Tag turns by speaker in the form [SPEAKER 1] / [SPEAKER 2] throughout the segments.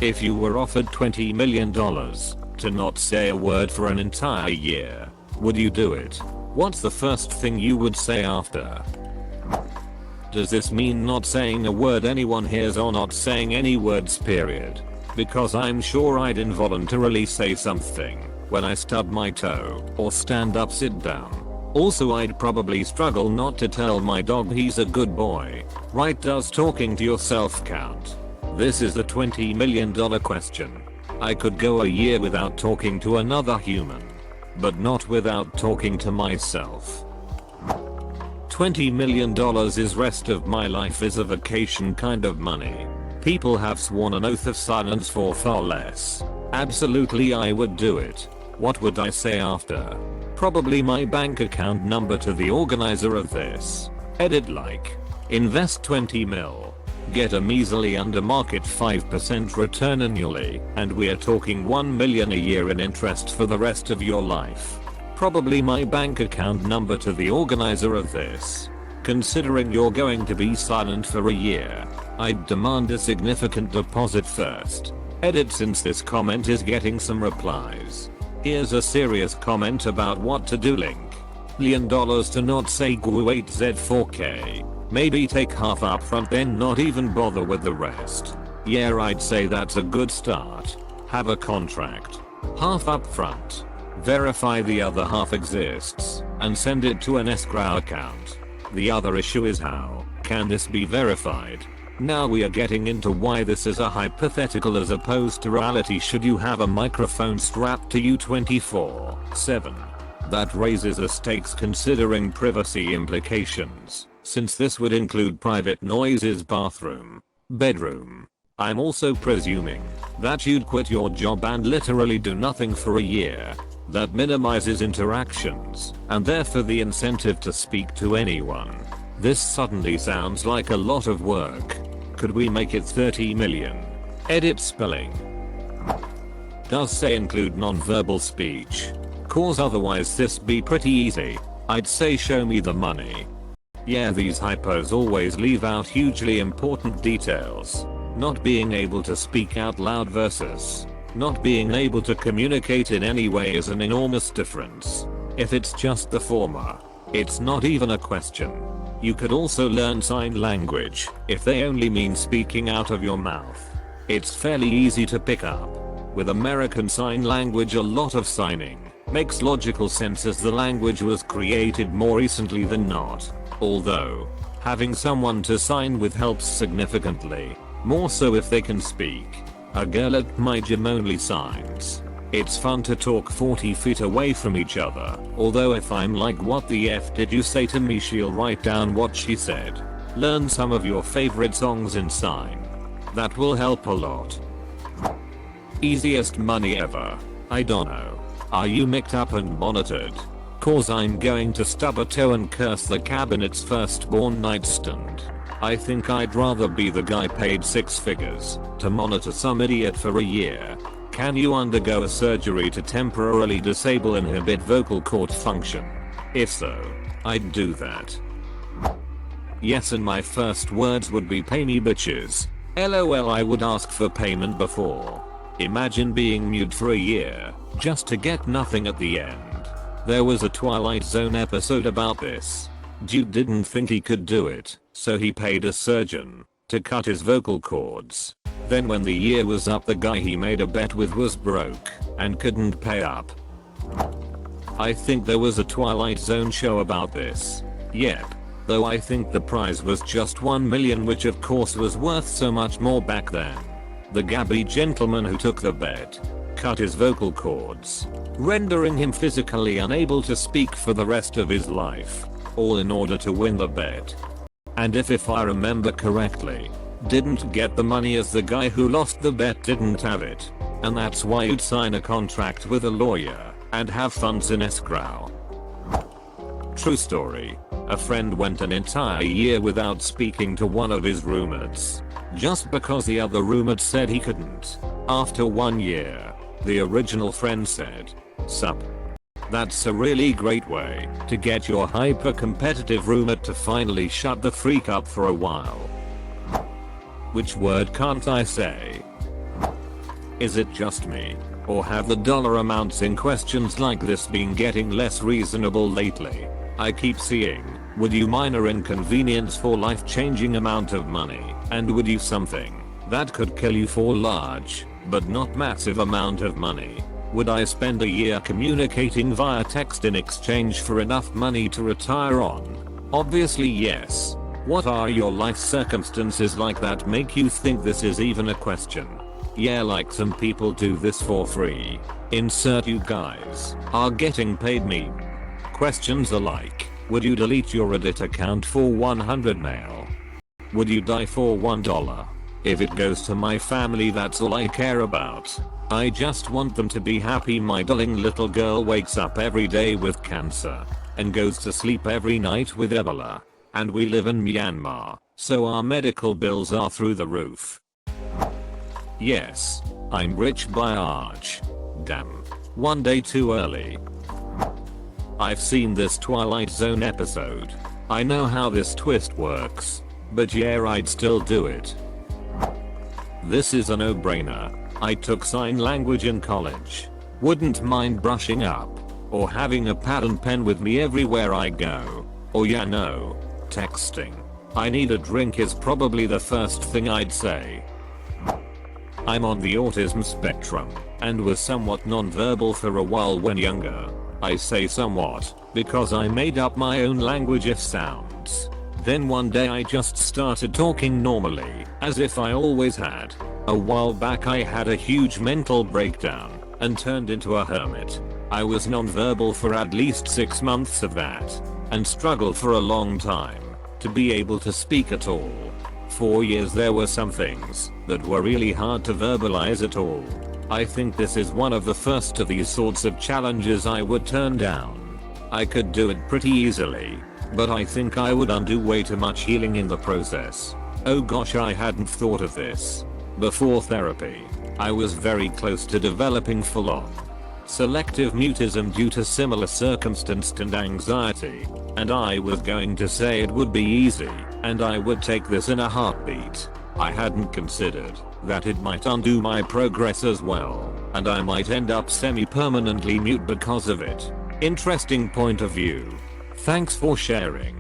[SPEAKER 1] If you were offered $20 million to not say a word for an entire year, would you do it? What's the first thing you would say after? Does this mean not saying a word anyone hears or not saying any words period? Because I'm sure I'd involuntarily say something when I stub my toe or stand up sit down. Also, I'd probably struggle not to tell my dog he's a good boy. Right, does talking to yourself count? This is the $20 million question. I could go a year without talking to another human, but not without talking to myself. $20 million is rest of my life is a vacation kind of money. People have sworn an oath of silence for far less. Absolutely, I would do it. What would I say after? Probably my bank account number to the organizer of this. Edit like. Invest 20 mil. Get a measly under market 5% return annually, and we're talking 1 million a year in interest for the rest of your life. Probably my bank account number to the organizer of this. Considering you're going to be silent for a year, I'd demand a significant deposit first. Edit, since this comment is getting some replies. Here's a serious comment about what to do link. $1 million to not say GU8Z4K. Maybe take half up front, then not even bother with the rest. Yeah, I'd say that's a good start. Have a contract. Half up front. Verify the other half exists and send it to an escrow account. The other issue is how can this be verified? Now we are getting into why this is a hypothetical as opposed to reality. Should you have a microphone strapped to you 24/7? That raises a stakes considering privacy implications, since this would include private noises, bathroom, bedroom. I'm also presuming that you'd quit your job and literally do nothing for a year. That minimizes interactions and therefore the incentive to speak to anyone. This suddenly sounds like a lot of work. Could we make it 30 million? Edit spelling. Does say include non-verbal speech. Cause otherwise this be pretty easy. I'd say show me the money. Yeah, these hypos always leave out hugely important details. Not being able to speak out loud versus not being able to communicate in any way is an enormous difference. If it's just the former, it's not even a question. You could also learn sign language if they only mean speaking out of your mouth. It's fairly easy to pick up. With American Sign Language, a lot of signing makes logical sense as the language was created more recently than not. Although, having someone to sign with helps significantly, more so if they can speak. A girl at my gym only signs. It's fun to talk 40 feet away from each other, although if I'm like what the F did you say to me, she'll write down what she said. Learn some of your favorite songs in sign. That will help a lot. Easiest money ever. I don't know. Are you mixed up and monitored? Cause I'm going to stub a toe and curse the cabinet's firstborn nightstand. I think I'd rather be the guy paid 6 figures to monitor some idiot for a year. Can you undergo a surgery to temporarily disable inhibit vocal cord function? If so, I'd do that. Yes, and my first words would be pay me bitches. LOL, I would ask for payment before. Imagine being mute for a year just to get nothing at the end. There was a Twilight Zone episode about this. Dude didn't think he could do it, so he paid a surgeon to cut his vocal cords. Then when the year was up, the guy he made a bet with was broke and couldn't pay up. I think there was a Twilight Zone show about this. Yep. Though I think the prize was just 1 million, which of course was worth so much more back then. The Gabby gentleman who took the bet cut his vocal cords, rendering him physically unable to speak for the rest of his life, all in order to win the bet. And if I remember correctly, didn't get the money as the guy who lost the bet didn't have it. And that's why you'd sign a contract with a lawyer and have funds in escrow. True story. A friend went an entire year without speaking to one of his roommates, just because the other roommate said he couldn't. After 1 year, the original friend said, "Sup." That's a really great way to get your hyper-competitive roommate to finally shut the freak up for a while. Which word can't I say? Is it just me? Or have the dollar amounts in questions like this been getting less reasonable lately? I keep seeing, would you minor inconvenience for life-changing amount of money, and would you something that could kill you for large, but not massive amount of money? Would I spend a year communicating via text in exchange for enough money to retire on? Obviously yes. What are your life circumstances like that make you think this is even a question? Yeah, like some people do this for free. Insert you guys are getting paid meme. Questions are like, would you delete your Reddit account for 100 mil? Would you die for $1? If it goes to my family, that's all I care about. I just want them to be happy. My darling little girl wakes up every day with cancer and goes to sleep every night with Ebola. And we live in Myanmar, so our medical bills are through the roof. Yes, I'm rich by Arch. Damn. One day too early. I've seen this Twilight Zone episode. I know how this twist works. But yeah, I'd still do it. This is a no-brainer. I took sign language in college. Wouldn't mind brushing up. Or having a pad and pen with me everywhere I go. Or yeah, no. Texting. I need a drink is probably the first thing I'd say. I'm on the autism spectrum and was somewhat non-verbal for a while when younger. I say somewhat because I made up my own language of sounds. Then one day I just started talking normally, as if I always had. A while back I had a huge mental breakdown and turned into a hermit. I was non-verbal for at least 6 months of that and struggled for a long time to be able to speak at all. 4 years there were some things that were really hard to verbalize at all. I think this is one of the first of these sorts of challenges I would turn down. I could do it pretty easily, but I think I would undo way too much healing in the process. Oh gosh, I hadn't thought of this. Before therapy, I was very close to developing full-on selective mutism due to similar circumstance and anxiety, and I was going to say it would be easy, and I would take this in a heartbeat. I hadn't considered that it might undo my progress as well, and I might end up semi-permanently mute because of it. Interesting point of view. Thanks for sharing.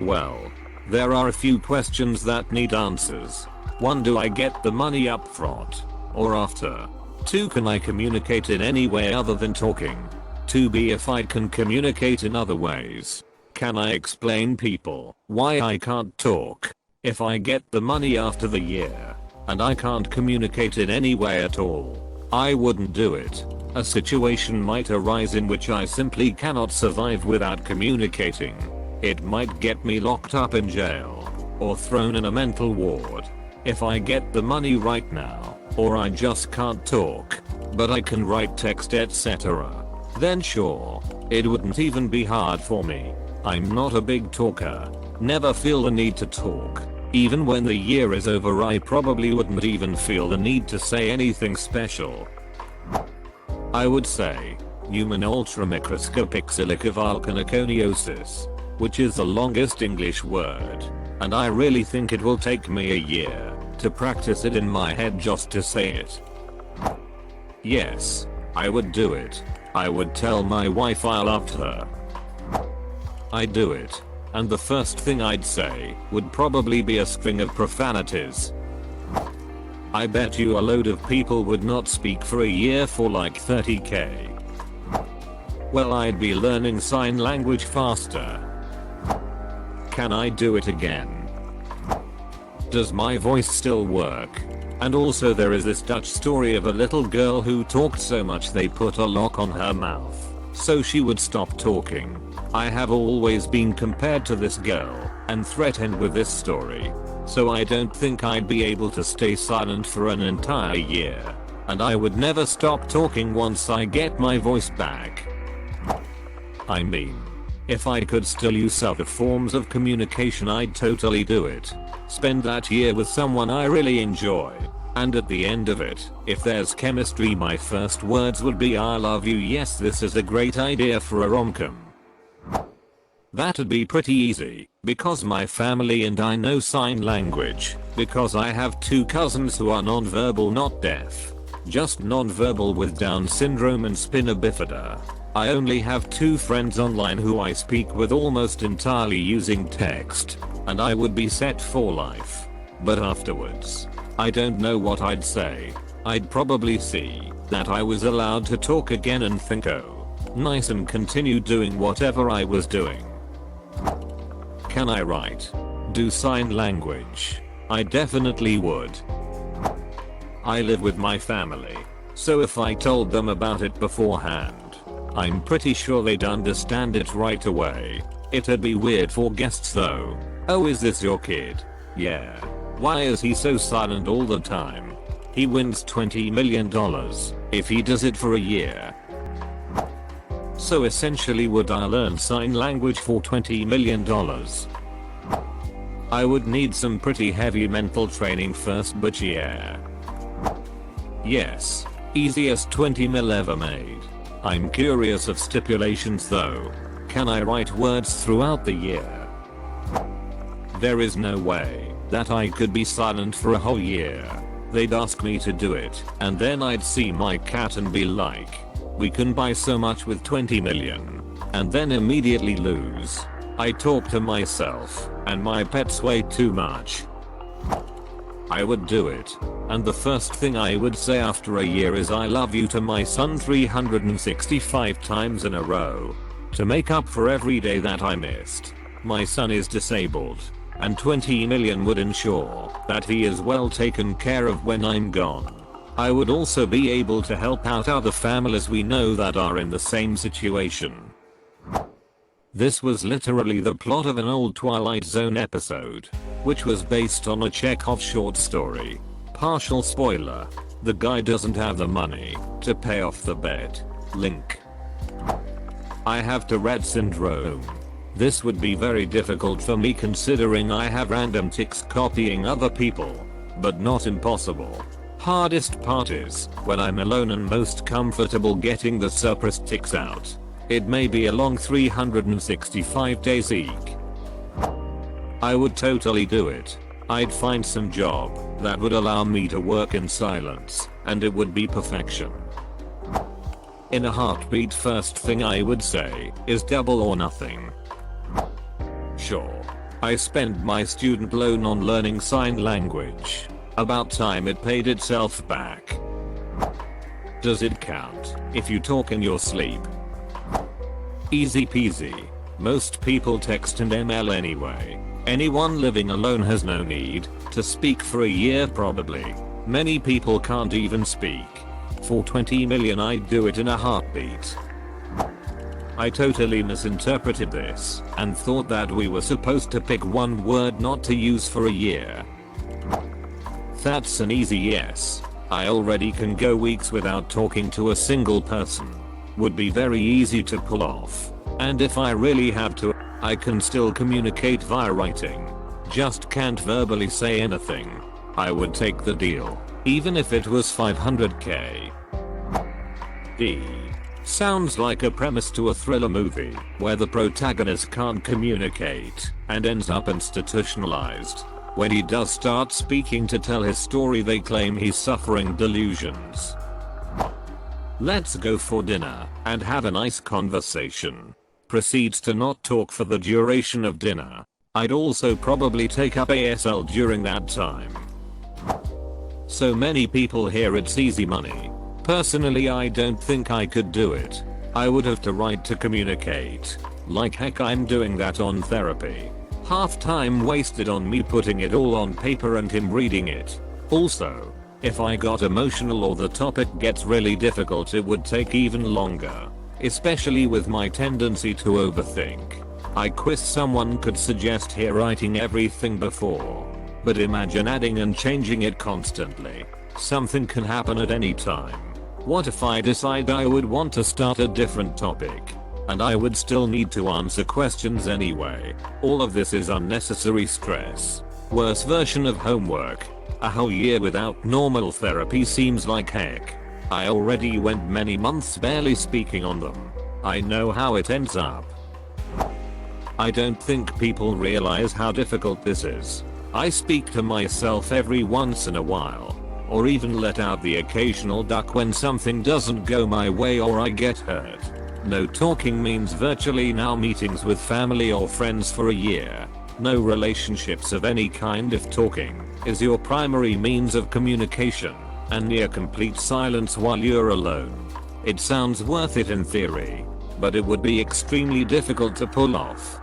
[SPEAKER 1] Well, there are a few questions that need answers. 1. Do I get the money up front or after? 2. Can I communicate in any way other than talking? 2b. If I can communicate in other ways, can I explain people why I can't talk? If I get the money after the year and I can't communicate in any way at all, I wouldn't do it. A situation might arise in which I simply cannot survive without communicating. It might get me locked up in jail or thrown in a mental ward. If I get the money right now, or I just can't talk, but I can write text etc., then sure, it wouldn't even be hard for me. I'm not a big talker, never feel the need to talk. Even when the year is over, I probably wouldn't even feel the need to say anything special. I would say human ultramicroscopic silicovolcaniconiosis, which is the longest English word, and I really think it will take me a year to practice it in my head just to say it. Yes, I would do it. I would tell my wife I loved her. I'd do it, and the first thing I'd say would probably be a string of profanities. I bet you a load of people would not speak for a year for like 30k. Well, I'd be learning sign language faster. Can I do it again? Does my voice still work? And also there is this Dutch story of a little girl who talked so much they put a lock on her mouth so she would stop talking. I have always been compared to this girl and threatened with this story, so I don't think I'd be able to stay silent for an entire year, and I would never stop talking once I get my voice back. I mean, if I could still use other forms of communication, I'd totally do it. Spend that year with someone I really enjoy, and at the end of it, if there's chemistry, my first words would be I love you. Yes, this is a great idea for a rom-com. That'd be pretty easy, because my family and I know sign language, because I have 2 cousins who are non-verbal, not deaf. Just non-verbal with Down syndrome and spina bifida. I only have 2 friends online who I speak with almost entirely using text, and I would be set for life. But afterwards, I don't know what I'd say. I'd probably see that I was allowed to talk again and think, oh, nice, and continue doing whatever I was doing. Can I write? Do sign language? I definitely would. I live with my family, so if I told them about it beforehand, I'm pretty sure they'd understand it right away. It'd be weird for guests though. Oh, is this your kid? Yeah. Why is he so silent all the time? He wins $20 million if he does it for a year. So essentially, would I learn sign language for $20 million? I would need some pretty heavy mental training first, but yeah. Yes. Easiest 20 mil ever made. I'm curious of stipulations though. Can I write words throughout the year? There is no way that I could be silent for a whole year. They'd ask me to do it, and then I'd see my cat and be like, we can buy so much with 20 million, and then immediately lose. I talk to myself, and my pets way too much. I would do it, and the first thing I would say after a year is I love you to my son 365 times in a row, to make up for every day that I missed. My son is disabled, and 20 million would ensure that he is well taken care of when I'm gone. I would also be able to help out other families we know that are in the same situation. This was literally the plot of an old Twilight Zone episode, which was based on a Chekhov short story. Partial spoiler: the guy doesn't have the money to pay off the bet. Link. I have Tourette syndrome. This would be very difficult for me considering I have random tics copying other people, but not impossible. Hardest part is when I'm alone and most comfortable getting the suppressed tics out. It may be a long 365 days eek. I would totally do it. I'd find some job that would allow me to work in silence, and it would be perfection. In a heartbeat, first thing I would say is double or nothing. Sure. I spent my student loan on learning sign language. About time it paid itself back. Does it count if you talk in your sleep? Easy peasy. Most people text and ML anyway. Anyone living alone has no need to speak for a year probably. Many people can't even speak. For 20 million I'd do it in a heartbeat. I totally misinterpreted this and thought that we were supposed to pick one word not to use for a year. That's an easy yes. I already can go weeks without talking to a single person. Would be very easy to pull off. And if I really have to, I can still communicate via writing. Just can't verbally say anything. I would take the deal, even if it was 500k. D. Sounds like a premise to a thriller movie, where the protagonist can't communicate, and ends up institutionalized. When he does start speaking to tell his story, they claim he's suffering delusions. Let's go for dinner, and have a nice conversation. Proceeds to not talk for the duration of dinner. I'd also probably take up ASL during that time. So many people here, it's easy money. Personally, I don't think I could do it. I would have to write to communicate. Like heck, I'm doing that on therapy. Half time wasted on me putting it all on paper and him reading it. Also, if I got emotional or the topic gets really difficult, it would take even longer. Especially with my tendency to overthink. I quiz someone could suggest here writing everything before. But imagine adding and changing it constantly. Something can happen at any time. What if I decide I would want to start a different topic? And I would still need to answer questions anyway. All of this is unnecessary stress. Worse version of homework. A whole year without normal therapy seems like heck. I already went many months barely speaking on them. I know how it ends up. I don't think people realize how difficult this is. I speak to myself every once in a while, or even let out the occasional duck when something doesn't go my way or I get hurt. No talking means virtually no meetings with family or friends for a year. No relationships of any kind if talking is your primary means of communication, and near complete silence while you're alone. It sounds worth it in theory, but it would be extremely difficult to pull off.